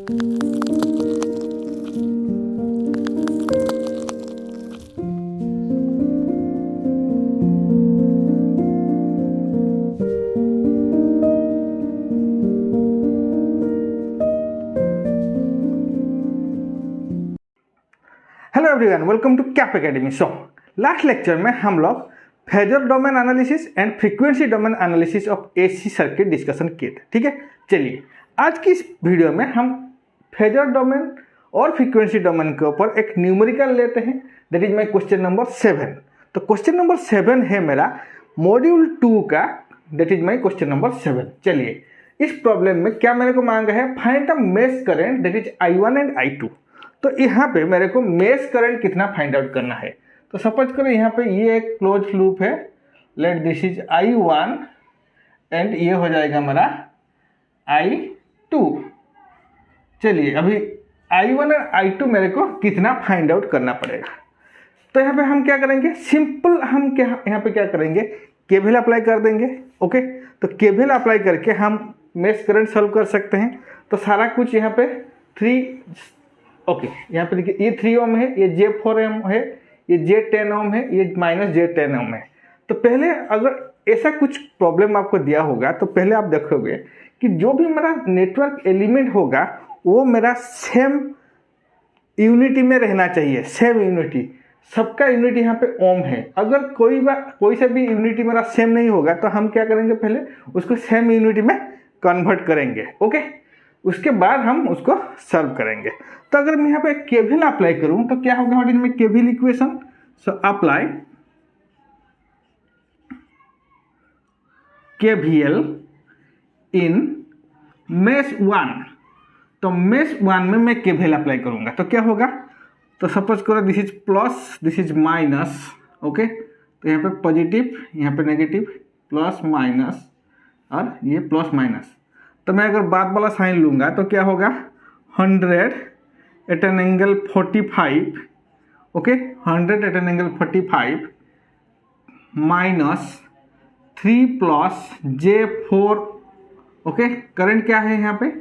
Hello everyone, welcome to Cap Academy. So last lecture में हम लोग phasor domain analysis and frequency domain analysis of AC circuit discussion किए थे। ठीक है, चलिए आज की इस वीडियो में हम फेजर डोमेन और फ्रीक्वेंसी डोमेन के ऊपर एक न्यूमेरिकल लेते हैं। That is my question number 7। तो क्वेश्चन नंबर 7 है मेरा मॉड्यूल 2 का। That is my question number 7। चलिए इस प्रॉब्लम में क्या मेरे को मांगा है, find the mesh current that is I1 and I2। तो यहाँ पे मेरे को मेश करंट कितना फाइंड आउट करना है। तो सपोज करो यहाँ पे ये एक क्लोज लूप है, let this is I1 and ये हो जाएगा मेरा I2। चलिए अभी I1 और I2 मेरे को कितना फाइंड आउट करना पड़ेगा। तो यहाँ पे हम क्या करेंगे, सिंपल हम क्या यहाँ पे क्या करेंगे, केवीएल अप्लाई कर देंगे। ओके, तो केवीएल अप्लाई करके हम मेश करंट सॉल्व कर सकते हैं। तो सारा कुछ यहाँ पे 3 ओके यहाँ पे देखिए ये 3 ओम है, ये J4 ओम है, ये J10 ओम है, ये -J10 ओम है। तो पहले अगर ऐसा कुछ प्रॉब्लम आपको दिया होगा तो पहले आप देखोगे कि जो भी मेरा नेटवर्क एलिमेंट होगा वो मेरा सेम यूनिटी में रहना चाहिए। सेम यूनिटी, सबका यूनिटी यहाँ पे ओम है। अगर कोई सा भी यूनिटी मेरा सेम नहीं होगा तो हम क्या करेंगे, पहले उसको सेम यूनिटी में कन्वर्ट करेंगे। ओके, उसके बाद हम उसको सॉल्व करेंगे। तो अगर मैं यहाँ पे केवीएल अप्लाई करूं तो क्या होगा, what is my KVL equation. So apply KVL in mesh 1। तो मेश 1 में मैं केवीएल अप्लाई करूंगा तो क्या होगा, तो सपोज करो this is plus, this is minus. Okay, तो यहाँ पे पॉजिटिव, यहाँ पे नेगेटिव, प्लस माइनस और ये प्लस माइनस। तो मैं अगर बाद वाला साइन लूंगा तो क्या होगा, 100 at an angle 45। Okay, 100 at an angle 45 minus 3 plus J4। Okay, current क्या है यहाँ पे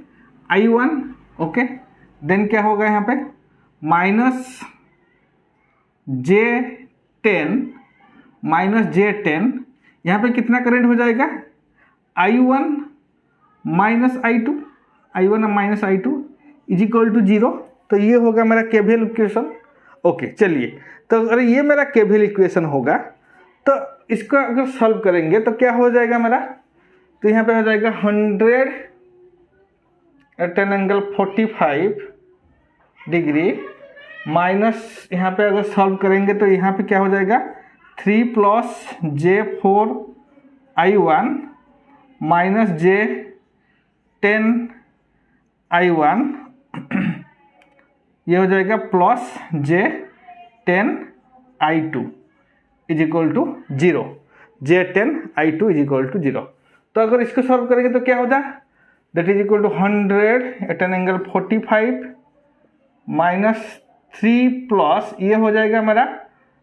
I1। ओके, देन क्या होगा यहाँ पे माइनस J10 यहाँ पे कितना करंट हो जाएगा, I1 minus I2 is equal to 0। तो ये होगा मेरा केवीएल इक्वेशन। ओके, चलिए तो अगर ये मेरा केवीएल इक्वेशन होगा तो इसको अगर सॉल्व करेंगे तो क्या हो जाएगा मेरा, तो यहाँ पे हो जाएगा 100 at an angle 45 degree minus, यहाँ पे अगर सॉल्व करेंगे तो यहाँ पे क्या हो जाएगा 3 plus J4 I1 minus J10 I1 ये हो जाएगा plus J10 I2 is equal to 0। J10 I2 is equal to 0। तो अगर इसको सॉल्व करेंगे तो क्या हो जाए, that is equal to 100 at an angle 45 minus 3 plus ये हो जाएगा मेरा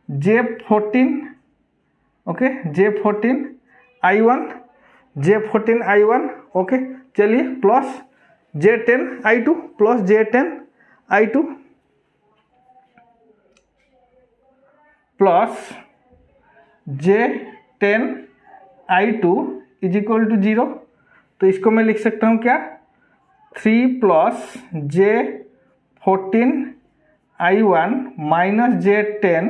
J14। Okay, J14 I1 okay, चलिए plus J10 I2 plus J10 I2 plus J10 I2 is equal to 0। तो इसको मैं लिख सकता हूँ क्या, 3 plus J14 I1 minus J10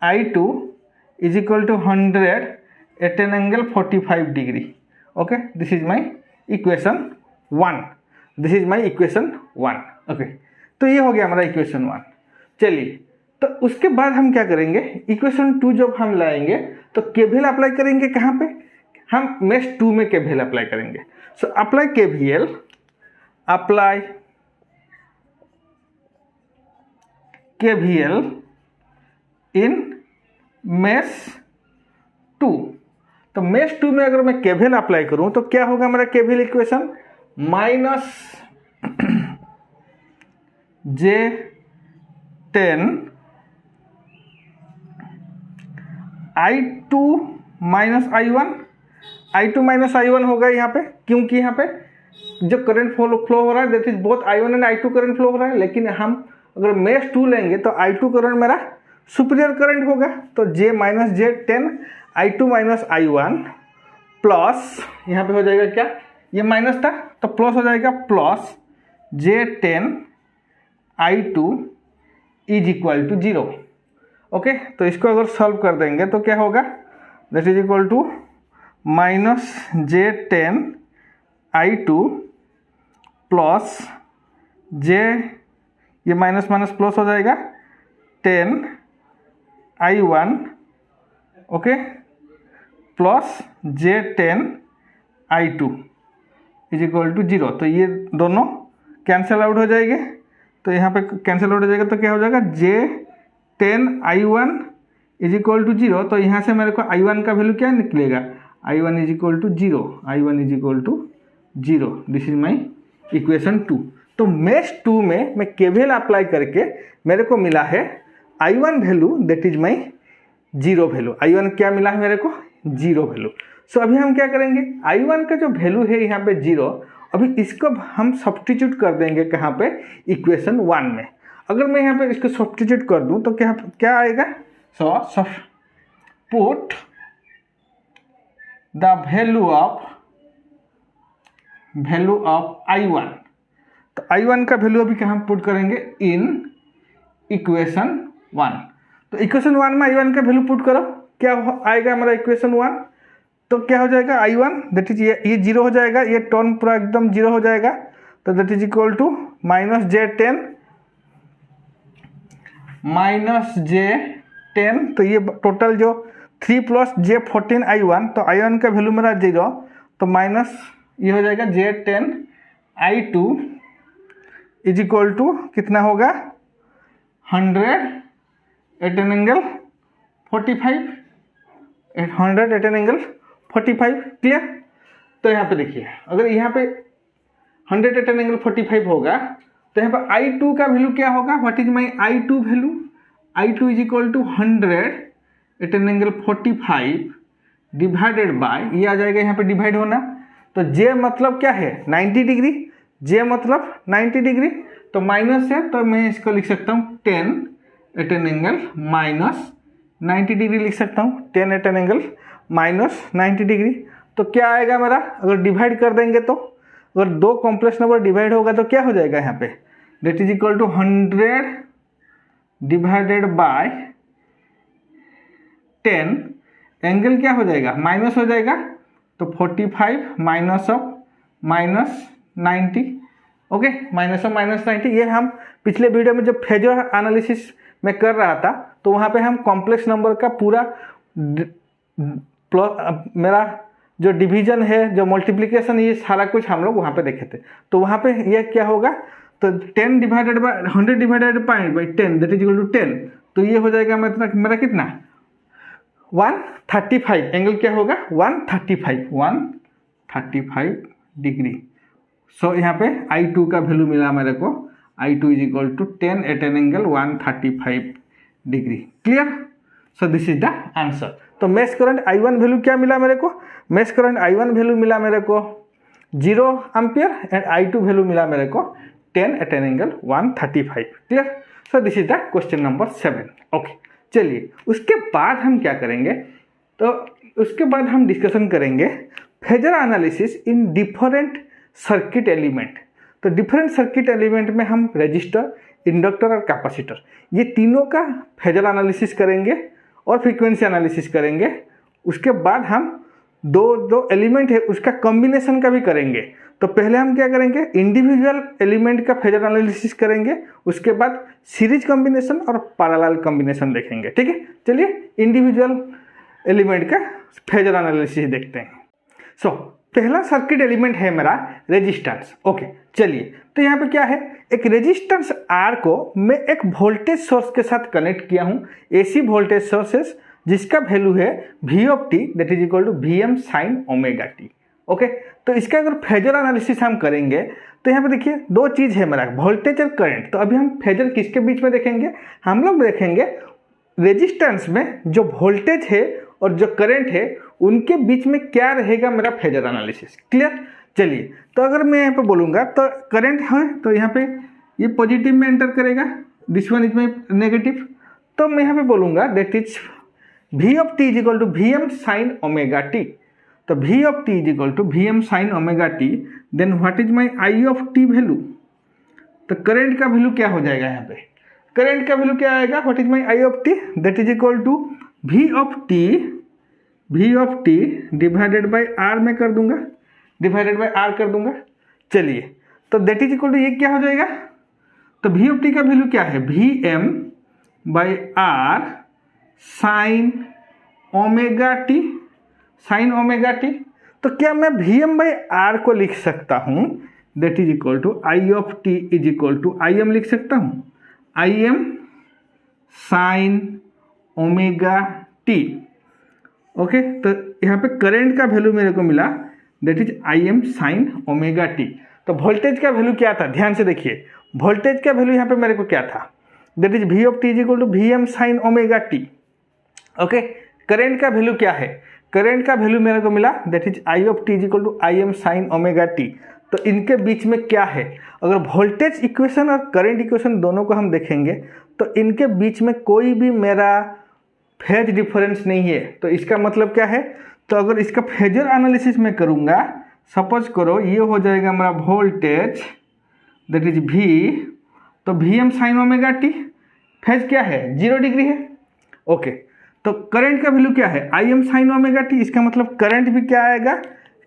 I2 is equal to 100 at an angle 45 degree. Okay, this is my equation 1। This is my equation 1। Okay, तो ये हो गया हमारा इक्वेशन 1। चलिए तो उसके बाद हम क्या करेंगे, इक्वेशन 2 जब हम लाएंगे तो केवीएल अप्लाई करेंगे कहाँ पे, हम मेश 2 में केवीएल अप्लाई करेंगे। So apply KVL, apply KVL in mesh 2। तो मेश 2 में अगर मैं केवीएल अप्लाई करूं तो क्या होगा मेरा KVL equation, minus J10 I2 minus I1 होगा यहाँ पे, क्योंकि यहाँ पे जो करंट फ्लो हो रहा है that is both I1 and I2 current flow हो रहा है, लेकिन हम अगर मेश 2 लेंगे तो I2 करंट मेरा सुपीरियर करंट होगा। तो J minus J10 I2 minus I1 plus यहाँ पे हो जाएगा क्या, ये माइनस था तो प्लस हो जाएगा plus J10 I2 is equal to 0। Okay, तो इसको अगर सॉल्व कर देंगे तो क्या होगा, that is equal to minus J10 I2 प्लस J, ये माइनस माइनस प्लस हो जाएगा 10 I1 okay plus J10 I2 is equal to 0। तो ये दोनों कैंसिल आउट हो जाएंगे, तो यहाँ पे कैंसिल आउट हो जाएगा तो क्या हो जाएगा J10 I1 is equal to 0। तो यहाँ से मेरे को I1 का वैल्यू क्या निकलेगा, I1 is equal to 0, I1 is equal to 0। This is my equation 2। तो मेश 2 में मैं KVL अप्लाई करके मेरे को मिला है I1 value that is my 0 value. I1 क्या मिला है मेरे को, 0 वैल्यू। सो अभी हम क्या करेंगे, I1 का जो वैल्यू है यहाँ पे 0, अभी इसको हम सब्स्टिट्यूट कर देंगे कहाँ पे, इक्वेशन 1 में। अगर मैं यहाँ पे इसको सब्स्टिट्यूट कर दूँ तो क्या क्या आएगा, so put the value of I1। तो I1 का वैल्यू अभी कहाँ पुट करेंगे, इन इक्वेशन 1। तो इक्वेशन 1 में I1 का वैल्यू पुट करो, क्या आएगा हमारा इक्वेशन 1। तो क्या हो जाएगा I1 दैट इज ये 0 हो जाएगा, ये टर्म पूरा एकदम 0 हो जाएगा। तो that is equal to minus J10 तो ये टोटल जो 3 प्लस J14 I1, तो I1 का वैल्यू मेरा 0, तो माइनस ये हो जाएगा J10 I2 is equal to कितना होगा 100 at an angle 45, 100 at an angle 45। Clear. तो यहाँ पे देखिए, अगर यहाँ पे 100 एट एन एंगल 45 होगा तो यहाँ पे I2 का वैल्यू क्या होगा, what is my I2 value, I2 is equal to 100 at an angle 45 divided by, ये आ जाएगा यहाँ पे डिवाइड होना। तो J मतलब क्या है 90 डिग्री, J मतलब 90 डिग्री, तो माइनस है तो मैं इसको लिख सकता हूँ 10 at an angle minus 90 degree लिख सकता हूँ, 10 at an angle minus 90 degree. तो क्या आएगा मेरा, अगर डिवाइड कर देंगे तो अगर दो कॉम्प्लेक्स नंबर डिवाइड होगा तो क्या हो जाएगा यहाँ पे, that is equal to 100 divided by 10, angle क्या हो जाएगा माइनस हो जाएगा, तो 45 minus of minus 90। Okay, minus of minus 90। ये हम पिछले वीडियो में जब फेजर एनालिसिस में कर रहा था तो वहाँ पे हम कॉम्प्लेक्स नंबर का पूरा मेरा जो डिवीजन है, जो मल्टीप्लिकेशन, ये सारा कुछ हम लोग वहाँ पे देखे थे। तो वहाँ पे ये क्या होगा, तो 10 divided by 100 divided by 10 that is equal to 10। तो ये हो जाएगा मेरा कितना 135, एंगल क्या होगा 135 डिग्री। सो यहाँ पे I2 का वैल्यू मिला मेरे को, I2 is equal to 10 at an angle 135 degree. Clear. So this is the answer. तो मेश करंट I1 वैल्यू क्या मिला मेरे को, मेश करंट I1 वैल्यू मिला मेरे को 0 एम्पियर एंड I2 वैल्यू मिला मेरे को 10 at an angle 135। Clear. So this is the question number 7। Okay, चलिए उसके बाद हम क्या करेंगे, तो उसके बाद हम डिस्कशन करेंगे phasor analysis in different circuit element. तो डिफरेंट सर्किट एलिमेंट में हम रजिस्टर, इंडक्टर और कैपेसिटर, ये तीनों का फेजर एनालिसिस करेंगे और फ्रीक्वेंसी एनालिसिस करेंगे। उसके बाद हम दो एलिमेंट है उसका कॉम्बिनेशन का भी करेंगे। तो पहले हम क्या करेंगे, इंडिविजुअल एलिमेंट का फेजर एनालिसिस करेंगे, उसके बाद सीरीज कॉम्बिनेशन और पैरेलल कॉम्बिनेशन देखेंगे। ठीक है, चलिए इंडिविजुअल एलिमेंट का फेजर एनालिसिस देखते हैं। सो पहला सर्किट एलिमेंट है मेरा रेजिस्टेंस। ओके, चलिए तो यहाँ पे क्या है, एक रेजिस्टेंस R को मैं एक वोल्टेज सोर्स के साथ कनेक्ट किया हूँ, AC वोल्टेज सोर्सेस, जिसका वैल्यू है V of t that is equal to Vm sin omega t। Okay, तो इसका अगर फेजर एनालिसिस हम करेंगे तो यहाँ पे देखिए दो चीज़ है मेरा, वोल्टेज और करंट। तो अभी हम फेजर किसके बीच में देखेंगे, हम लोग देखेंगे रेजिस्टेंस में जो वोल्टेज है और जो करंट है उनके बीच में क्या रहेगा मेरा फेजर एनालिसिस। क्लियर। चलिए, तो अगर मैं यहाँ पे बोलूँगा तो करंट है तो यहाँ पे ये पॉजिटिव में एंटर करेगा, this one is my negative, तो मैं यहाँ पे बोलूँगा that is V of t is equal to V M sine omega T. तो V of t is equal to V M sine omega T, then what is my I of t value. तो current का value क्या हो जाएगा यहाँ पे, current का value क्या आएगा, what is my I of t, that is equal to V of t divided by R में कर दूंगा, डिवाइडेड बाई R कर दूंगा। चलिए, तो दैट इज इक्वल टू ये क्या हो जाएगा, तो V ऑफ t का वैल्यू क्या है, Vm by R sign omega T, sign omega T. तो क्या मैं Vm बाई R को लिख सकता हूँ, that is equal to I of t is equal to Im लिख सकता हूँ, Im sine omega T. Okay, तो यहाँ पे करंट का वैल्यू मेरे को मिला that is Im sine omega T. तो वोल्टेज का वैल्यू क्या था, ध्यान से देखिए, वोल्टेज का वैल्यू यहाँ पे मेरे को क्या था, that is V of t is equal to Vm sine omega T. Okay, current का वैल्यू क्या है, करंट का वैल्यू मेरे को मिला that is I of t is equal to Im sine omega T. तो इनके बीच में क्या है, अगर वोल्टेज इक्वेशन और करंट इक्वेशन दोनों को हम देखेंगे तो इनके बीच में कोई भी मेरा फेज डिफरेंस नहीं है। तो इसका मतलब क्या है, तो अगर इसका फेजर एनालिसिस में करूँगा, सपोज करो ये हो जाएगा मेरा वोल्टेज दैट इज V, तो Vm sine omega T, phase क्या है 0 डिग्री है। ओके, तो करंट का वैल्यू क्या है, Im साइन ओमेगा टी, इसका मतलब करंट भी क्या आएगा,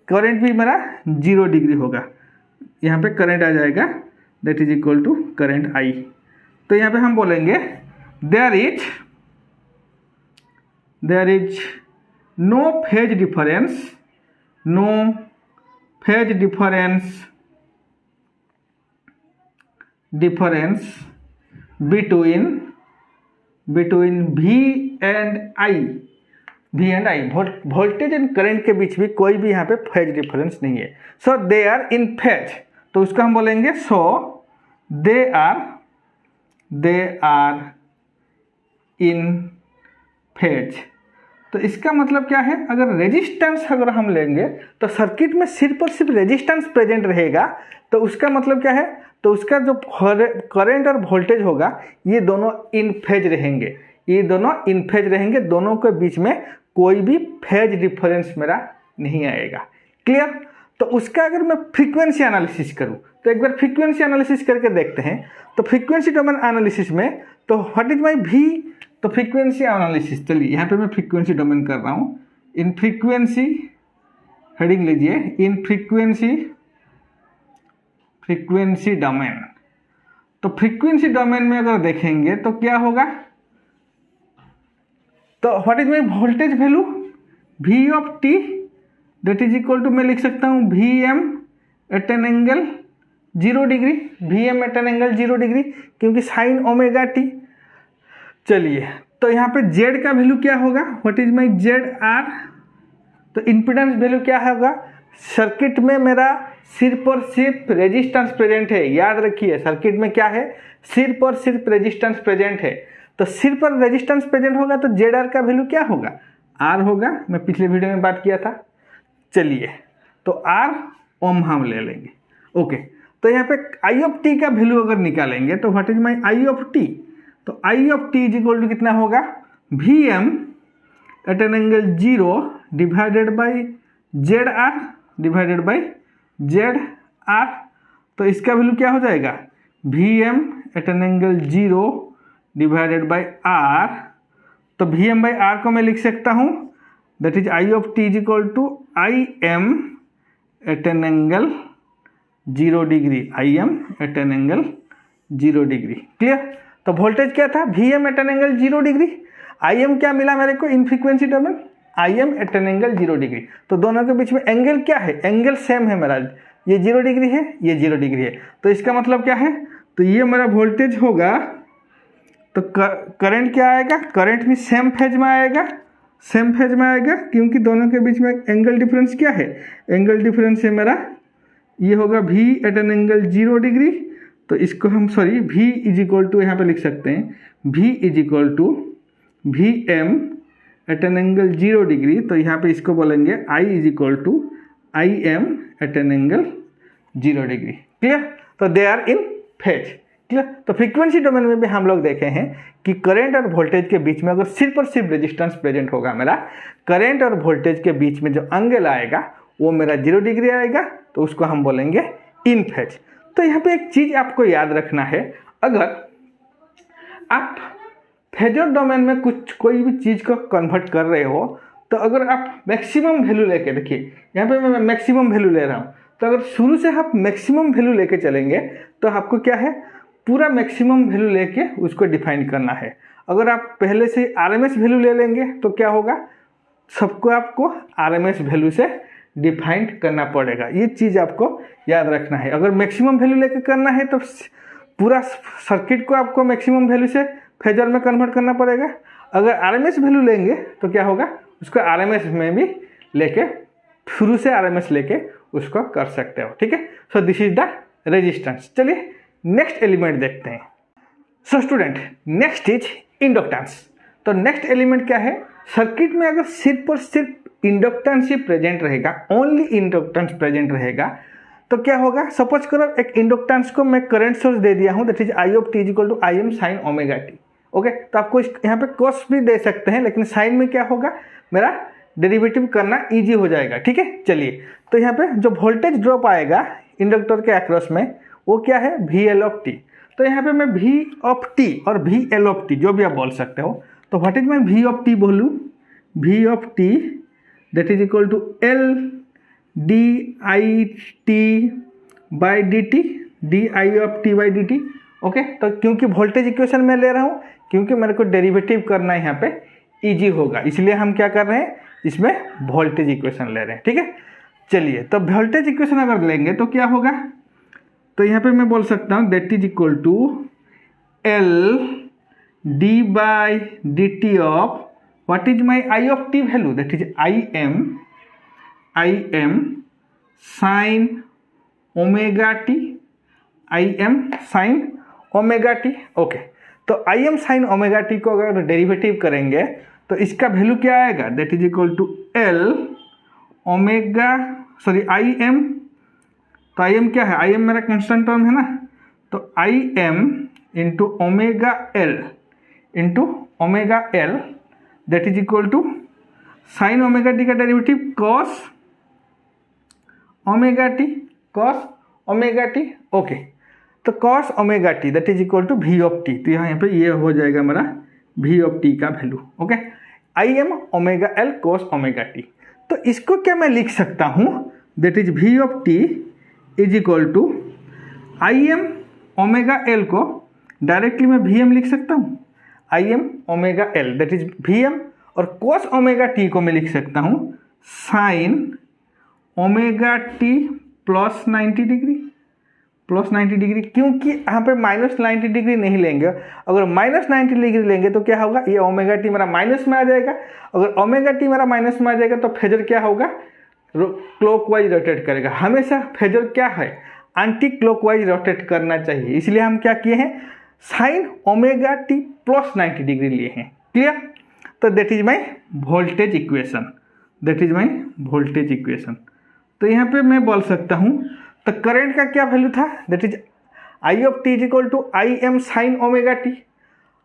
करंट भी मेरा 0 डिग्री होगा, यहाँ पे करंट आ जाएगा that is equal to current I। तो यहाँ पे हम बोलेंगे there is no phase difference, no phase difference between V and I, voltage and current के बीच भी कोई भी यहाँ पे फेज डिफरेंस नहीं है। सो दे आर इन फेज, तो उसको हम बोलेंगे सो दे आर इन फेज। तो इसका मतलब क्या है, अगर रेजिस्टेंस अगर हम लेंगे तो सर्किट में सिर्फ और सिर्फ रेजिस्टेंस प्रेजेंट रहेगा, तो उसका मतलब क्या है, तो उसका जो करंट और वोल्टेज होगा ये दोनों इन फेज रहेंगे, ये दोनों इन फेज रहेंगे, दोनों के बीच में कोई भी फेज डिफरेंस मेरा नहीं आएगा। क्लियर। तो उसका अगर मैं फ्रीक्वेंसी एनालिसिस करूं, तो एक बार फ्रीक्वेंसी एनालिसिस करके देखते हैं। तो फ्रीक्वेंसी डोमेन एनालिसिस में तो व्हाट इज माई V, तो फ्रीक्वेंसी एनालिसिस, चलिए यहाँ पे मैं फ्रीक्वेंसी डोमेन कर रहा हूँ, इन फ्रीक्वेंसी हेडिंग लीजिए, इन फ्रीक्वेंसी डोमेन। तो फ्रीक्वेंसी डोमेन में अगर देखेंगे तो क्या होगा, तो what is my voltage value V of t that is equal to, मैं लिख सकता हूँ Vm at an angle 0 degree, Vm at an angle 0 degree, क्योंकि साइन ओमेगा टी। चलिए, तो यहाँ पे Z का वैल्यू क्या होगा, व्हाट इज माई ZR। तो इम्पीडेंस वैल्यू क्या होगा, सर्किट में मेरा सिर्फ और सिर्फ रेजिस्टेंस प्रेजेंट है, याद रखिए सर्किट में क्या है, सिर्फ और सिर्फ रेजिस्टेंस प्रेजेंट है। तो सिर्फ और रेजिस्टेंस प्रेजेंट होगा तो ZR का वैल्यू क्या होगा, R होगा, मैं पिछले वीडियो में बात किया था। चलिए, तो R ओम हम ले लेंगे। ओके, तो यहाँ पे I ऑफ t का वैल्यू अगर निकालेंगे तो what is my I of t, तो I of t is equal to कितना होगा, Vm at an angle 0 divided by ZR divided by ZR। तो इसका वैल्यू क्या हो जाएगा, Vm at an angle 0 divided by R। तो Vm बाई R को मैं लिख सकता हूँ that is I of t is equal to Im at an angle 0 degree, Im at an angle 0 degree. Clear. तो वोल्टेज क्या था, Vm at an angle 0 degree, Im क्या मिला मेरे को in frequency domain, Im at an angle 0 degree. तो दोनों के बीच में एंगल क्या है, एंगल सेम है मेरा, ये 0 डिग्री है, ये 0 डिग्री है। तो इसका मतलब क्या है, तो ये मेरा वोल्टेज होगा, तो करंट क्या आएगा, करंट भी सेम फेज में आएगा, सेम फेज में आएगा, क्योंकि दोनों के बीच में एंगल डिफरेंस क्या है, एंगल डिफरेंस है मेरा, ये होगा V at an angle 0 degree. तो इसको हम V इज इक्वल टू यहाँ पे लिख सकते हैं, V is equal to Vm at an angle 0 degree, तो यहाँ पे इसको बोलेंगे I is equal to I M at an angle 0 degree. Clear? तो they are in phase. Clear? तो फ्रीक्वेंसी डोमेन में भी हम लोग देखे हैं कि करंट और वोल्टेज के बीच में अगर सिर्फ और सिर्फ रेजिस्टेंस प्रेजेंट होगा, मेरा करंट और वोल्टेज के बीच में जो एंगल आएगा वो मेरा 0 डिग्री आएगा, तो उसको हम बोलेंगे इन फेज। तो यहाँ पे एक चीज आपको याद रखना है, अगर आप फेजर डोमेन में कोई भी चीज को कन्वर्ट कर रहे हो, तो अगर आप मैक्सिमम वैल्यू लेके, देखिए यहाँ पे मैं मैक्सिमम वैल्यू ले रहा हूँ, तो अगर शुरू से आप मैक्सिमम वैल्यू लेके चलेंगे तो आपको क्या है, पूरा मैक्सिमम वैल्यू लेके उसको डिफाइन करना है। अगर आप पहले से आरएमएस वैल्यू ले लेंगे तो क्या होगा, सबको आपको आरएमएस वैल्यू से डिफाइन करना पड़ेगा। ये चीज़ आपको याद रखना है। अगर मैक्सिमम वैल्यू लेके करना है तो पूरा सर्किट को आपको मैक्सिमम वैल्यू से फेजर में कन्वर्ट करना पड़ेगा। अगर आरएमएस वैल्यू लेंगे तो क्या होगा, उसको आरएमएस में भी लेके, शुरू से आरएमएस लेके उसको कर सकते हो। ठीक है, सो दिस इज द रेजिस्टेंस। चलिए नेक्स्ट एलिमेंट देखते हैं। So student, next is inductance. तो नेक्स्ट एलिमेंट क्या है, सर्किट में अगर सिर्फ और सिर्फ इंडक्टेंस ही प्रेजेंट रहेगा, ओनली इंडक्टेंस प्रेजेंट रहेगा, तो क्या होगा, सपोज करो एक इंडक्टेंस को मैं करंट सोर्स दे दिया हूं, that is I of T is equal to I M sine omega T. Okay, तो आपको यहाँ पे कॉस भी दे सकते हैं, लेकिन साइन में क्या होगा, मेरा डेरिवेटिव करना इजी हो जाएगा। ठीक है, चलिए तो यहाँ पे जो वोल्टेज ड्रॉप आएगा इंडक्टर के अक्रॉस में वो क्या है, वी एल ऑफ टी। तो यहाँ पे मैं वी ऑफ टी और वी एल ऑफ टी जो भी आप बोल सकते हो, तो व्हाट इज मैं वी ऑफ टी बोलूँ, V of T that is equal to L D I T by D T, D I of T by D T. Okay, तो क्योंकि वोल्टेज इक्वेशन में ले रहा हूँ, क्योंकि मेरे को डेरिवेटिव करना है यहाँ पे इजी होगा, इसलिए हम क्या कर रहे हैं, इसमें वोल्टेज इक्वेशन ले रहे हैं। ठीक है, चलिए तो वोल्टेज इक्वेशन अगर लेंगे तो क्या होगा, तो यहाँ पे मैं बोल सकता हूँ that is equal to L D by D T of what is my I of T value, that is I M sine omega T, I M sine omega T. Okay, तो I M sine omega T को अगर derivative करेंगे तो इसका value क्या आएगा, that is equal to L omega, sorry I M, तो I M क्या है, आई एम मेरा कांस्टेंट टर्म है ना, तो I M into omega L that is equal to sine omega T का derivative cos omega T. Okay, तो cos omega T that is equal to V of T, तो यहाँ पे ये हो जाएगा मेरा वी ऑफ टी का value. Okay, I M omega L cos omega T. तो इसको क्या मैं लिख सकता हूँ, that is V of T is equal to I M omega L को डायरेक्टली मैं वी एम लिख सकता हूँ, I M omega L that is V M, और कॉस ओमेगा टी को मैं लिख सकता हूँ sine omega T plus 90 degree, क्योंकि यहाँ पे माइनस 90 डिग्री नहीं लेंगे। अगर माइनस 90 डिग्री लेंगे तो क्या होगा, ये ओमेगा टी मेरा माइनस में आ जाएगा। अगर ओमेगा टी मेरा माइनस में आ जाएगा तो फेजर क्या होगा, क्लॉकवाइज रोटेट करेगा। हमेशा फेजर क्या है, एंटी क्लॉकवाइज रोटेट करना चाहिए, इसलिए हम क्या किए हैं, sign omega T plus 90 degree लिए हैं। क्लियर? तो that is my voltage equation, तो यहाँ पे मैं बोल सकता हूँ, तो करंट का क्या वैल्यू था, that is I of T is equal to I M sine omega T,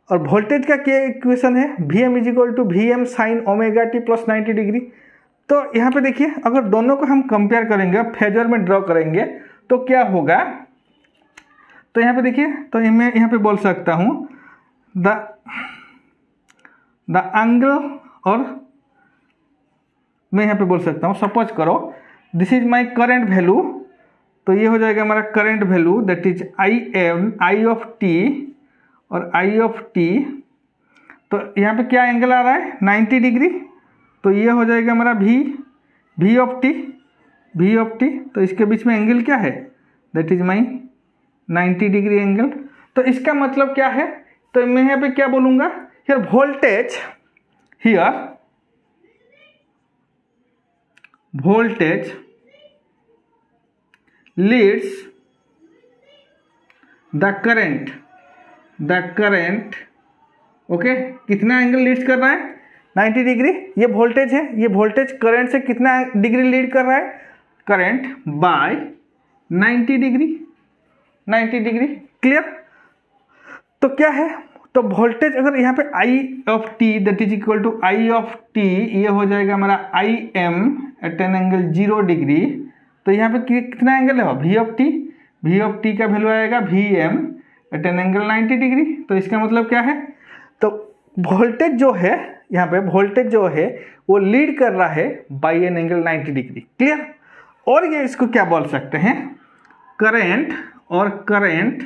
और वोल्टेज का क्या इक्वेशन है, V M is equal to V M sine omega T plus 90 degree. तो यहाँ पे देखिए, अगर दोनों को हम कंपेयर करेंगे, फेजर में ड्रॉ करेंगे तो क्या होगा, तो यहाँ पे देखिए, तो मैं यहाँ पे बोल सकता हूँ द एंगल, और मैं यहाँ पे बोल सकता हूँ, सपोज करो this is my current value, तो ये हो जाएगा हमारा current value that is I of T और आई ऑफ टी, तो यहाँ पे क्या एंगल आ रहा है 90 डिग्री, तो ये हो जाएगा हमारा वी ऑफ टी, तो इसके बीच में एंगल क्या है, that is my 90 degree angle. तो इसका मतलब क्या है, तो मैं यहाँ पे क्या बोलूँगा, here voltage leads the current, okay, कितना एंगल लीड्स कर रहा है 90 डिग्री। ये वोल्टेज है, ये वोल्टेज करंट से कितना डिग्री लीड कर रहा है, current by 90 degree, 90 degree. Clear. तो क्या है, तो वोल्टेज अगर यहाँ पे I of T that is equal to I of T, ये हो जाएगा हमारा I M at an angle 0 degree. तो यहाँ पे कितना एंगल है, V of T, V of T का वैल्यू आएगा V M at an angle 90 degree. तो इसका मतलब क्या है, तो वोल्टेज जो है यहाँ पे, वोल्टेज जो है वो लीड कर रहा है by N angle 90 degree. Clear. और ये इसको क्या बोल सकते हैं, करंट, और करंट,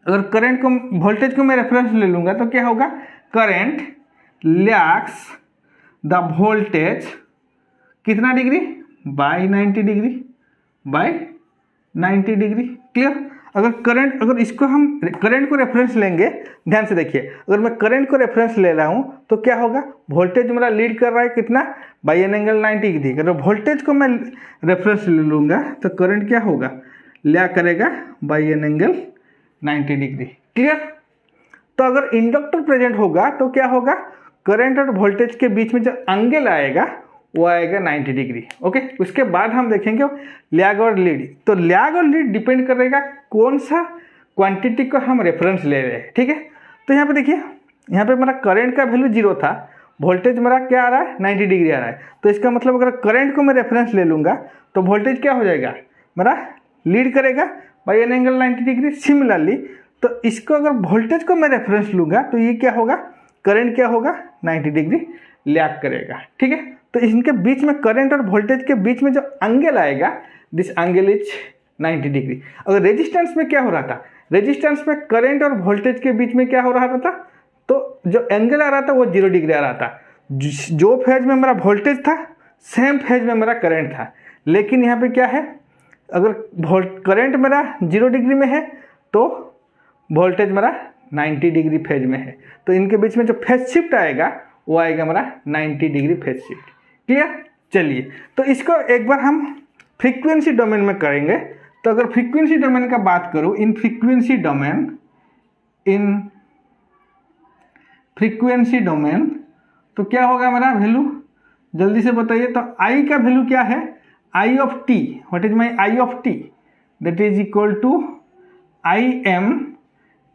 अगर करंट को, वोल्टेज को मैं रेफरेंस ले लूंगा तो क्या होगा, करंट लैग्स द वोल्टेज कितना degree, by 90 degree, by 90 degree. Clear. अगर करंट, अगर इसको हम करंट को रेफरेंस लेंगे, ध्यान से देखिए, अगर मैं करंट को रेफरेंस ले रहा हूं तो क्या होगा, वोल्टेज मेरा लीड कर रहा है कितना, बाय एन एंगल 90 डिग्री। अगर वोल्टेज को मैं रेफरेंस ले लूंगा तो करंट क्या होगा, लैग करेगा by an angle 90 degree. Clear. तो अगर इंडक्टर प्रेजेंट होगा तो क्या होगा, करंट और वोल्टेज के बीच में जो एंगल आएगा वो आएगा 90 डिग्री। ओके। उसके बाद हम देखेंगे लैग और लीड। तो लैग और लीड डिपेंड करेगा कौन सा क्वांटिटी को हम रेफरेंस ले रहे हैं। ठीक है। तो यहाँ पे देखिए, यहाँ पे मेरा करंट का वैल्यू 0 था, वोल्टेज मेरा क्या आ रहा है, 90 डिग्री आ रहा है। तो इसका मतलब अगर करंट को मैं रेफरेंस ले लूँगा तो वोल्टेज क्या हो जाएगा, मेरा लीड करेगा by N angle 90 degree. Similarly तो इसको अगर वोल्टेज को मैं रेफरेंस लूँगा तो ये क्या होगा, करंट क्या होगा, 90 डिग्री लैग करेगा। ठीक है। तो इनके बीच में, करंट और वोल्टेज के बीच में जो एंगल आएगा, दिस एंगल इज 90 डिग्री। अगर रेजिस्टेंस में क्या हो रहा था, रेजिस्टेंस में करंट और वोल्टेज के बीच में क्या हो रहा था, तो जो एंगल आ रहा था वो 0 डिग्री आ रहा था। जो फेज में मेरा वोल्टेज था सेम फेज में मेरा करंट था। लेकिन यहाँ पे क्या है, अगर करंट मेरा 0 डिग्री में है तो वोल्टेज मेरा 90 डिग्री फेज में है। तो इनके बीच में जो फेज शिफ्ट आएगा वो आएगा मेरा 90 डिग्री फेज शिफ्ट। क्लियर। चलिए, तो इसको एक बार हम फ्रीक्वेंसी डोमेन में करेंगे। तो अगर फ्रीक्वेंसी डोमेन का बात करूं, इन फ्रीक्वेंसी डोमेन तो क्या होगा मेरा वैल्यू, जल्दी से बताइए। तो आई का वैल्यू क्या है, I of T, what is my I of T, that is equal to I M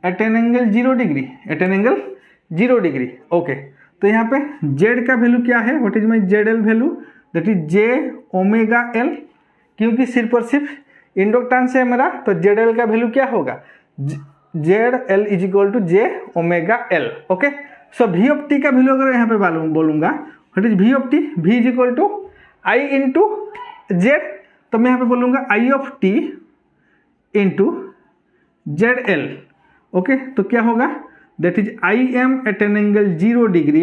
at an angle 0 degree, at an angle 0 degree. Okay. तो यहाँ पे जेड का वैल्यू क्या है, what is my Z L value, that is J omega L, क्योंकि सिर्फ और सिर्फ इंडक्टेंस है मेरा, तो जेड एल का वैल्यू क्या होगा, Z L is equal to J omega L. Okay. So V of T का वैल्यू अगर यहाँ पे बोलूंगा, what is V of T, V is equal to I into Z. तो मैं यहाँ पे बोलूंगा I of T into Z L. Okay. तो क्या होगा, that is I M at an angle 0 degree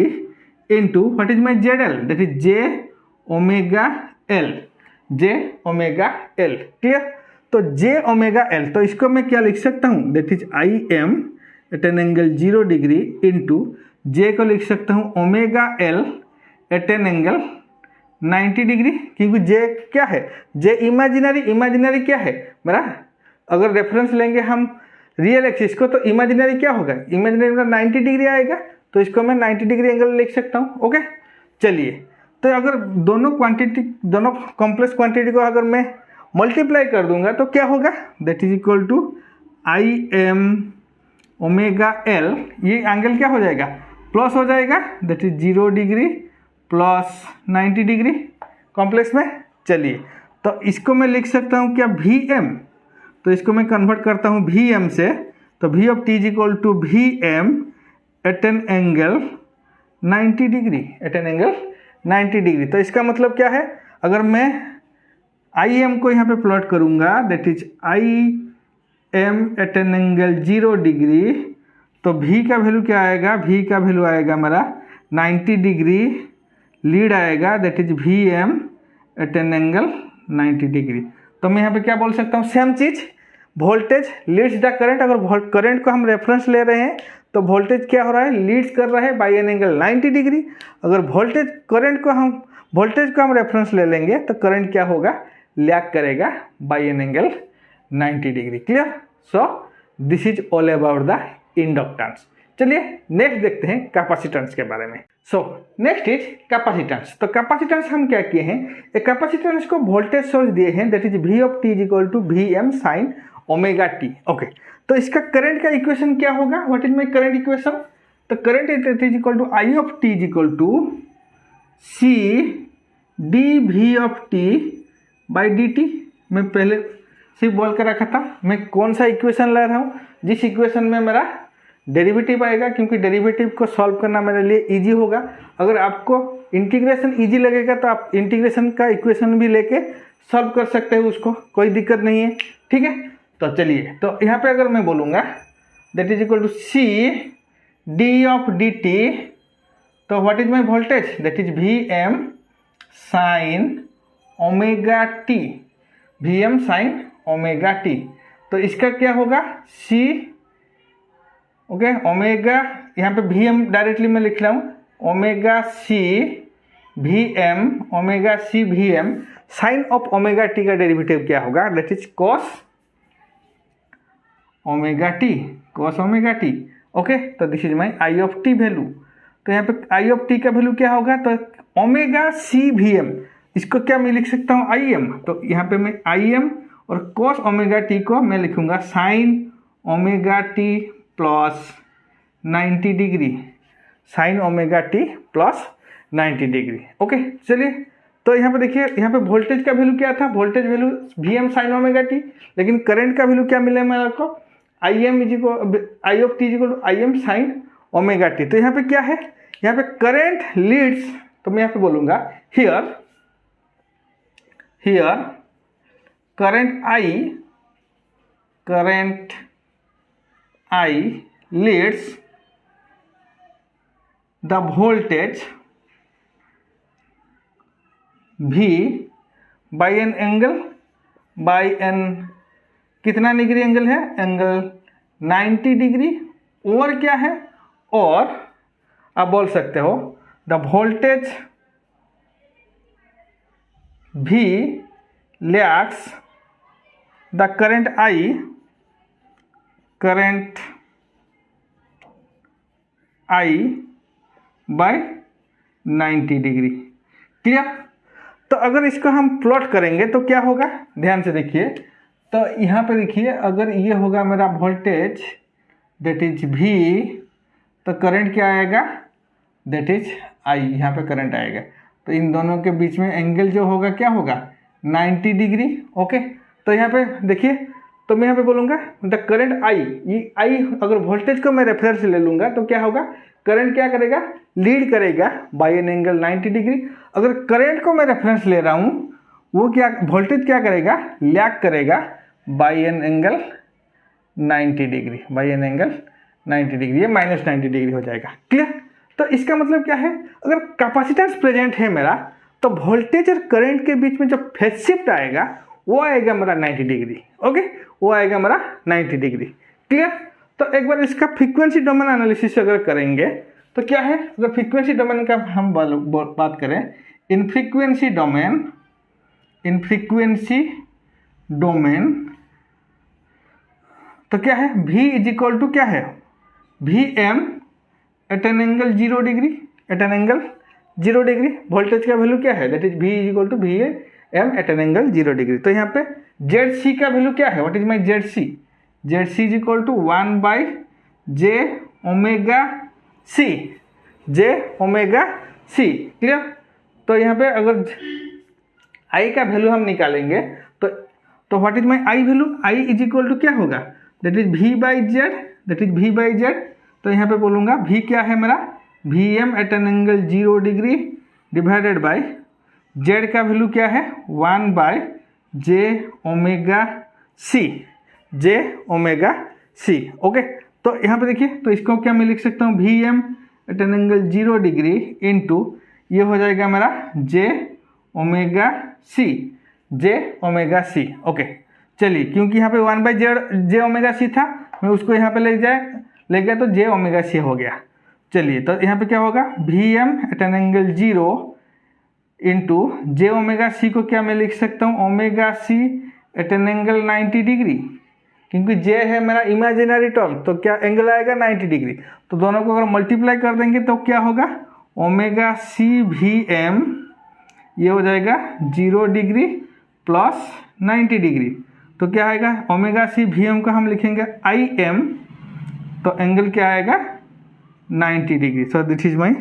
into what is my Z L, that is J omega L, J omega L. Clear. तो जे omega L, तो इसको मैं क्या लिख सकता हूँ, that is I M at an angle 0 degree into J को लिख सकता हूँ omega L at an angle 90 degree, क्योंकि जे क्या है, जे इमेजिनरी, इमेजिनरी क्या है मेरा, अगर रेफरेंस लेंगे हम रियल एक्सिस को तो इमेजिनरी क्या होगा, इमेजिनरी मेरा 90 डिग्री आएगा। तो इसको मैं 90 डिग्री एंगल लिख सकता हूँ। ओके। चलिए, तो अगर दोनों क्वांटिटी, दोनों कॉम्प्लेक्स क्वांटिटी को अगर मैं मल्टीप्लाई कर दूंगा तो क्या होगा, that is equal to I M omega L, ये एंगल क्या हो जाएगा, प्लस हो जाएगा, that is 0 degree plus 90 degree complex में। चलिए, तो इसको मैं लिख सकता हूँ क्या, वी एम, तो इसको मैं कन्वर्ट करता हूँ वी एम से, तो V of T is equal to V M at an angle 90 degree, at an angle 90 degree. तो इसका मतलब क्या है, अगर मैं आई एम को यहाँ पे प्लॉट करूँगा, that is I M at an angle 0 degree, तो वी का वैल्यू क्या आएगा, वी का वैल्यू आएगा मेरा 90 डिग्री लीड आएगा, that is V M at an angle 90 degree. तो मैं यहाँ पे क्या बोल सकता हूँ, सेम चीज़, वोल्टेज लीड्स द करंट। अगर करंट को हम रेफरेंस ले रहे हैं तो वोल्टेज क्या हो रहा है, लीड्स कर रहा है बाई एन एंगल 90 डिग्री। अगर वोल्टेज को हम रेफरेंस ले लेंगे तो करंट क्या होगा, लैग करेगा by N angle 90 degree. Clear. So this is all about the inductance. चलिए नेक्स्ट देखते हैं कैपेसिटेंस के बारे में। So next is capacitance. तो कैपेसिटेंस हम क्या किए हैं, एक कैपेसिटेंस को वोल्टेज सोर्स दिए हैं that is V of T is equal to V M sine omega T. Okay, तो इसका करंट का इक्वेशन क्या होगा, what is my current equation, तो current is equal to I of T is equal to C D V of T by D T. मैं पहले सिर्फ बोल कर रखा था मैं कौन सा इक्वेशन ले रहा हूँ, जिस इक्वेशन में मेरा डेरिवेटिव आएगा, क्योंकि डेरिवेटिव को सॉल्व करना मेरे लिए इजी होगा। अगर आपको इंटीग्रेशन इजी लगेगा तो आप इंटीग्रेशन का इक्वेशन भी लेके सॉल्व कर सकते हो, उसको कोई दिक्कत नहीं है, ठीक है। तो चलिए, तो यहाँ पे अगर मैं बोलूँगा that is equal to C D of D T, तो what is my voltage, that is V M sine omega T, V M sine omega T. तो इसका क्या होगा, सी ओके ओमेगा, यहाँ पे वी एम डायरेक्टली मैं लिख रहा हूँ, omega C V M, omega C V M sine of omega T का डेरिवेटिव क्या होगा, that is cos omega T, cos omega T. Okay, तो this is my I of T value. तो यहाँ पे आई ऑफ टी का value क्या होगा, तो ओमेगा सी वी एम, इसको क्या मैं लिख सकता हूँ आई एम, तो यहाँ पे मैं आई एम और कॉस ओमेगा टी को मैं लिखूंगा sign omega T plus 90 degree, sign omega T plus 90 degree. Okay, चलिए, तो यहाँ पे देखिए, यहाँ पे वोल्टेज का वैल्यू क्या था, voltage value V M sine omega T, लेकिन करंट का वैल्यू क्या मिला मेरे को, I M I of T equal to I M sine omega T. तो यहाँ पे क्या है, यहाँ पे करंट लीड्स, तो मैं यहाँ पे बोलूँगा here current I leads the voltage V by an angle, by an कितना डिग्री एंगल है, एंगल 90 डिग्री, और क्या है, और आप बोल सकते हो the voltage V lags the current I by 90 degree. Clear. तो अगर इसको हम प्लॉट करेंगे तो क्या होगा, ध्यान से देखिए, तो यहाँ पे देखिए, अगर ये होगा मेरा वोल्टेज दैट इज V, तो करंट क्या आएगा, दैट इज I, यहाँ पे करंट आएगा। तो इन दोनों के बीच में एंगल जो होगा क्या होगा, 90 डिग्री। ओके, तो यहाँ पे देखिए, तो मैं यहाँ पे बोलूँगा द करंट I, ये I अगर वोल्टेज को मैं रेफरेंस ले लूँगा तो क्या होगा, करंट क्या करेगा, लीड करेगा बाय एन एंगल 90 डिग्री। अगर करंट को मैं रेफरेंस ले रहा हूँ, वो क्या, वोल्टेज क्या करेगा, लैग करेगा by an angle 90 degree, by an angle 90 degree, ये माइनस 90 डिग्री हो जाएगा। क्लियर। तो इसका मतलब क्या है, अगर कैपेसिटेंस प्रेजेंट है मेरा, तो वोल्टेज और करंट के बीच में जो फेज शिफ्ट आएगा वो आएगा मेरा 90 डिग्री। ओके, वो आएगा मेरा 90 डिग्री। क्लियर। तो एक बार इसका फ्रीक्वेंसी डोमेन एनालिसिस अगर करेंगे तो क्या है, अगर फ्रीक्वेंसी डोमेन का हम बात करें, इन फ्रीक्वेंसी डोमेन तो क्या है, V इज इक्वल टू क्या है, V M at an angle 0 degree, at an angle 0 degree. Voltage का वैल्यू क्या है, that is V is equal to V M at an angle 0 degree. तो यहाँ पे ZC का वैल्यू क्या है, what is my ZC, ZC is equal to 1 by J omega C, J omega C. Clear. तो यहाँ पे अगर I का वैल्यू हम निकालेंगे तो what is my I value, I is equal to क्या होगा, that is V by Z, that is V by Z. तो यहाँ पे बोलूँगा V क्या है मेरा, V M at an angle 0 degree divided by Z का वैल्यू क्या है, 1 by J omega C, J omega C. Okay, तो यहाँ पे देखिए, तो इसको क्या मैं लिख सकता हूँ, V M at an angle 0 degree into ये हो जाएगा मेरा J omega C, J omega C. Okay, चलिए, क्योंकि यहाँ पे 1 बाई जे ओमेगा सी था, मैं उसको यहाँ पे ले गया तो जे ओमेगा सी हो गया। चलिए, तो यहाँ पे क्या होगा, V M at an angle 0 into J omega C को क्या मैं लिख सकता हूँ, omega C at an angle 90 degree, क्योंकि जे है मेरा इमेजिनरी टर्म, तो क्या एंगल आएगा 90 डिग्री। तो दोनों को अगर मल्टीप्लाई कर देंगे तो क्या होगा, ओमेगा सी वी एम ये हो जाएगा 0 डिग्री प्लस 90 डिग्री। तो क्या आएगा, ओमेगा सी वी एम को हम लिखेंगे आई एम, तो एंगल क्या आएगा 90 degree. So this is my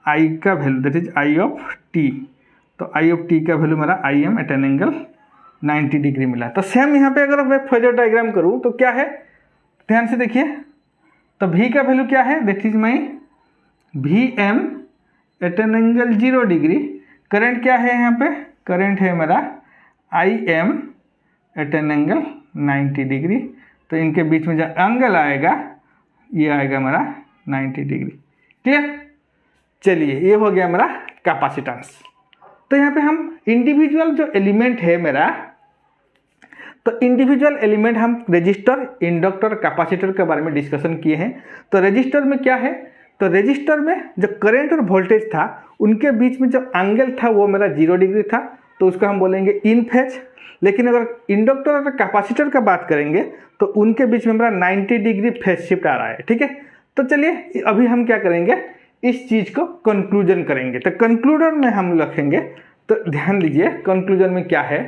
I का value, that is I of T. तो आई ऑफ टी का वैल्यू मेरा I M at an angle 90 degree मिला। तो सेम यहाँ पे अगर मैं फेजर डायग्राम करूँ तो क्या है, ध्यान से देखिए। तो v का वैल्यू क्या है, that is my V M at an angle 0 degree. Current क्या है यहाँ पे, करंट है मेरा I M at an angle 90 degree. तो इनके बीच में जो एंगल आएगा ये आएगा मेरा 90 डिग्री। क्लियर। चलिए ये हो गया मेरा कैपेसिटेंस। तो यहाँ पे हम इंडिविजुअल जो एलिमेंट है मेरा, तो इंडिविजुअल एलिमेंट हम रेजिस्टर, इंडक्टर, कैपेसिटर के बारे में डिस्कशन किए हैं। तो रेजिस्टर में क्या है, तो रेजिस्टर में जो करंट और वोल्टेज था उनके बीच में जो एंगल था वो मेरा 0 डिग्री था, तो उसको हम बोलेंगे इन फेज। लेकिन अगर इंडक्टर और कैपेसिटर का बात करेंगे तो उनके बीच में मेरा 90 डिग्री फेज शिफ्ट आ रहा है। ठीक है। तो चलिए अभी हम क्या करेंगे, इस चीज को कंक्लूजन करेंगे। तो कंक्लूजन में हम लिखेंगे, तो ध्यान दीजिए कंक्लूजन में क्या है।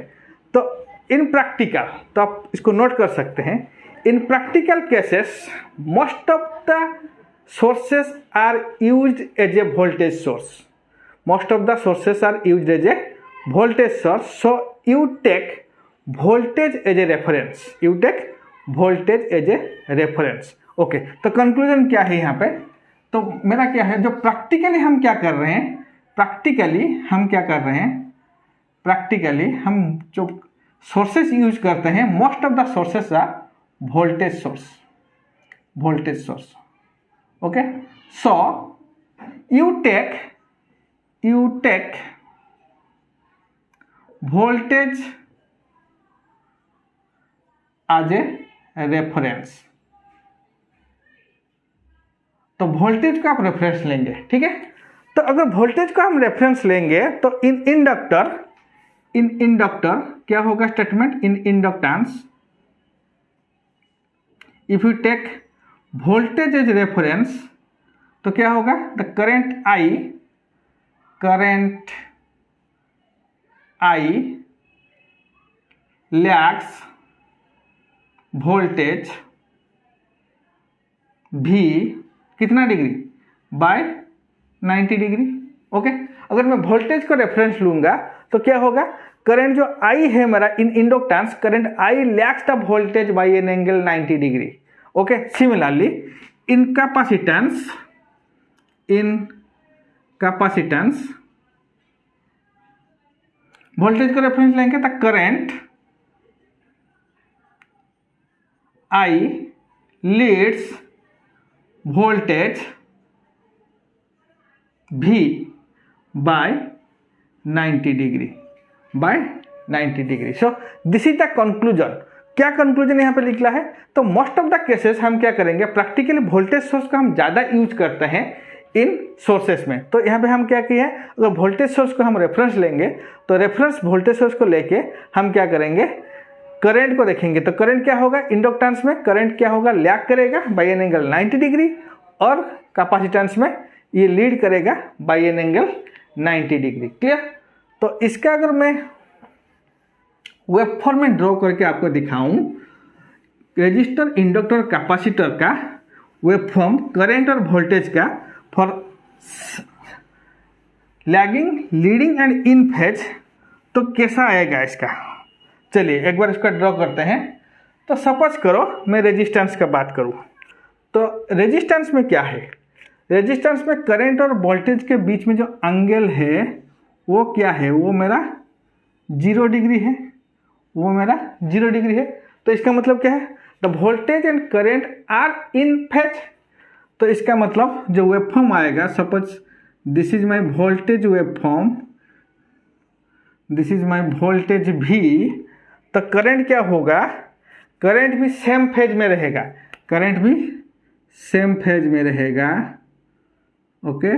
तो इन प्रैक्टिकल, तो आप इसको नोट कर सकते हैं, इन practical cases most of the sources are used as a voltage source. Most of the sources are used as a voltage source. So you take voltage as a reference. You take voltage as a reference. Okay. तो conclusion क्या है यहाँ पे, तो मेरा क्या है, जो प्रैक्टिकली हम क्या कर रहे हैं, प्रैक्टिकली हम जो सोर्सेस यूज करते हैं, most of the sources are voltage source. Okay, so you take voltage as a reference। तो वोल्टेज का आप रेफरेंस लेंगे। ठीक है। तो अगर वोल्टेज का हम रेफरेंस लेंगे तो इन इंडक्टर क्या होगा statement, in inductance if you take voltage as reference तो क्या होगा, the current I lags voltage भी कितना डिग्री, बाय 90 डिग्री। ओके। अगर मैं वोल्टेज को रेफरेंस लूंगा तो क्या होगा, करंट जो आई है मेरा in inductance, current I lags the voltage by an angle 90 degree. Okay. Similarly in capacitance voltage को रेफरेंस लेंगे तो करंट आई लीड्स वोल्टेज भी by 90 degree. So this is the conclusion. क्या कंक्लूजन यहाँ पे लिखा है, तो मोस्ट ऑफ द केसेस हम क्या करेंगे, प्रैक्टिकली वोल्टेज सोर्स का हम ज़्यादा यूज करते हैं इन सोर्सेस में। तो यहाँ पे हम क्या किए हैं, अगर वोल्टेज सोर्स को हम रेफरेंस लेंगे तो रेफरेंस वोल्टेज सोर्स को लेके हम क्या करेंगे, करंट को देखेंगे। तो करंट क्या होगा, इंडक्टेंस में करंट क्या होगा, लैग करेगा बाय एन एंगल 90 डिग्री, और कैपेसिटेंस में ये लीड करेगा by an angle 90 degree. Clear. तो इसका अगर मैं वेब फॉर्म में ड्रॉ करके आपको दिखाऊं, रेजिस्टर, इंडक्टर, कैपेसिटर का वेब फॉर्म करंट और वोल्टेज का for lagging, leading and in phase, तो कैसा आएगा इसका। चलिए एक बार इसका ड्रॉ करते हैं। तो सपोज करो मैं रेजिस्टेंस का बात करूं, तो रेजिस्टेंस में क्या है, रेजिस्टेंस में करंट और वोल्टेज के बीच में जो एंगल है वो क्या है, वो मेरा 0 डिग्री है, वो मेरा 0 डिग्री है। तो इसका मतलब क्या है, the voltage and current are in phase. तो इसका मतलब जो वेवफॉर्म आएगा, suppose this is my voltage waveform, this is my voltage भी, तो करंट क्या होगा, करंट भी सेम फेज में रहेगा, करंट भी सेम फेज में रहेगा। ओके।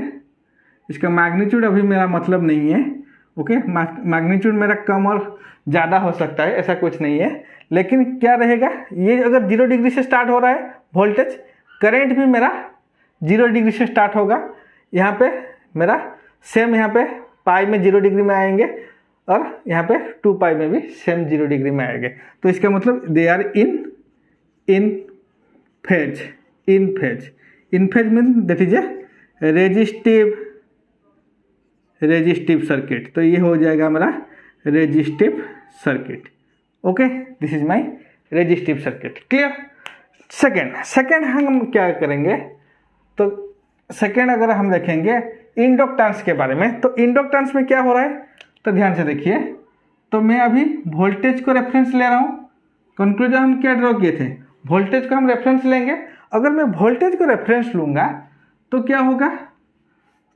इसका मैग्नीट्यूड अभी मेरा मतलब नहीं है। ओके। मैग्नीट्यूड मेरा कम और ज़्यादा हो सकता है, ऐसा कुछ नहीं है। लेकिन क्या रहेगा, ये अगर 0 डिग्री से स्टार्ट हो रहा है वोल्टेज, करंट भी मेरा 0 डिग्री से स्टार्ट होगा। यहाँ पे मेरा सेम यहाँ पे पाई में 0 डिग्री में आएंगे और यहाँ पे 2 पाई में भी सेम 0 डिग्री में आएंगे। तो इसका मतलब they are in phase. In phase mean that is a resistive circuit. तो ये हो जाएगा हमारा resistive circuit. Okay, this is my resistive circuit. Clear. Second हम क्या करेंगे, तो सेकेंड अगर हम देखेंगे इंडक्टेंस के बारे में, तो इंडक्टेंस में क्या हो रहा है, तो ध्यान से देखिए। तो मैं अभी वोल्टेज को रेफरेंस ले रहा हूँ। कंक्लूजन हम क्या ड्रॉ किए थे, वोल्टेज को हम रेफरेंस लेंगे। अगर मैं वोल्टेज को रेफरेंस लूँगा तो क्या होगा,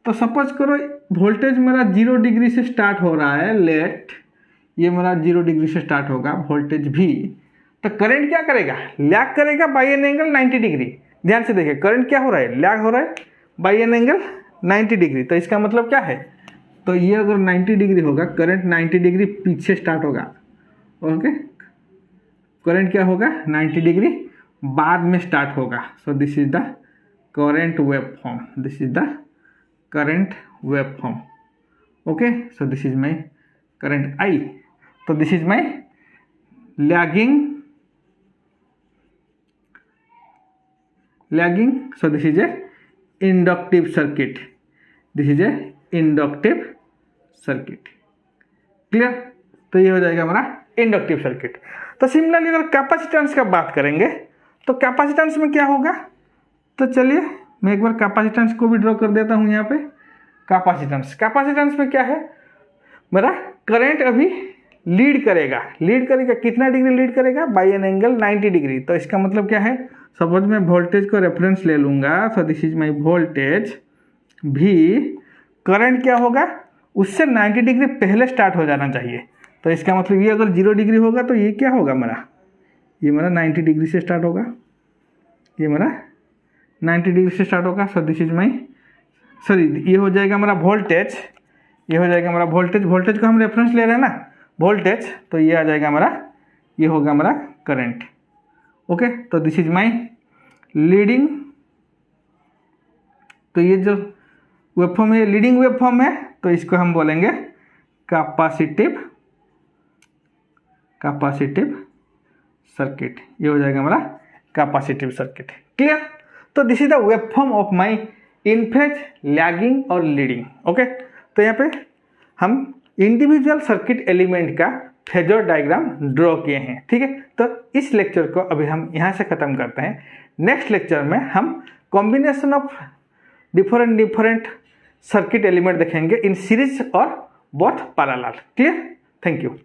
तो सपोज करो वोल्टेज मेरा 0 डिग्री से स्टार्ट हो रहा है, लेट ये मेरा 0 डिग्री से स्टार्ट होगा वोल्टेज भी। तो करंट क्या करेगा, लैग करेगा बाय एन एंगल 90 डिग्री। ध्यान से देखिए, करंट क्या हो रहा है, लैग हो रहा है बाय एन एंगल 90 डिग्री। तो इसका मतलब क्या है, तो ये अगर 90 डिग्री होगा, करंट 90 डिग्री पीछे स्टार्ट होगा। ओके, करंट क्या होगा, 90 डिग्री बाद में स्टार्ट होगा। So this is the current waveform, this is the current waveform. Okay, so this is my current I. तो this is my lagging, so this is a inductive circuit, this is a inductive circuit। Clear. तो ये हो जाएगा हमारा inductive circuit. तो similarly अगर capacitance का बात करेंगे, तो कैपेसिटेंस में क्या होगा, तो चलिए मैं एक बार कैपेसिटेंस को भी ड्रॉ कर देता हूँ यहाँ पे। कैपेसिटेंस में क्या है, मेरा करंट अभी लीड करेगा कितना डिग्री लीड करेगा, बाय एन एंगल 90 डिग्री। तो इसका मतलब क्या है, सपोज मैं वोल्टेज को रेफरेंस ले लूँगा, सो दिस इज माय वोल्टेज भी, करंट क्या होगा उससे 90 डिग्री पहले स्टार्ट हो जाना चाहिए। तो इसका मतलब ये अगर 0 डिग्री होगा तो ये क्या होगा मेरा, ये मेरा 90 डिग्री से स्टार्ट होगा, ये मेरा 90 डिग्री से स्टार्ट होगा। So this is my, sorry ये हो जाएगा हमारा वोल्टेज, ये हो जाएगा हमारा वोल्टेज को हम रेफरेंस ले रहे हैं ना वोल्टेज, तो ये आ जाएगा हमारा, ये होगा हमारा करंट। ओके, तो दिस इज माई लीडिंग। तो ये जो वेवफॉर्म है लीडिंग वेवफॉर्म है, तो इसको हम बोलेंगे कैपेसिटिव सर्किट। ये हो जाएगा हमारा कैपेसिटिव सर्किट। क्लियर। तो this is the waveform of my in phase, lagging और लीडिंग। ओके, तो यहाँ पे हम इंडिविजुअल सर्किट एलिमेंट का फेजर डायग्राम ड्रॉ किए हैं। ठीक है, तो इस लेक्चर को अभी हम यहाँ से ख़त्म करते हैं। नेक्स्ट लेक्चर में हम combination of different circuit element देखेंगे इन सीरीज और both parallel. Clear. Thank you.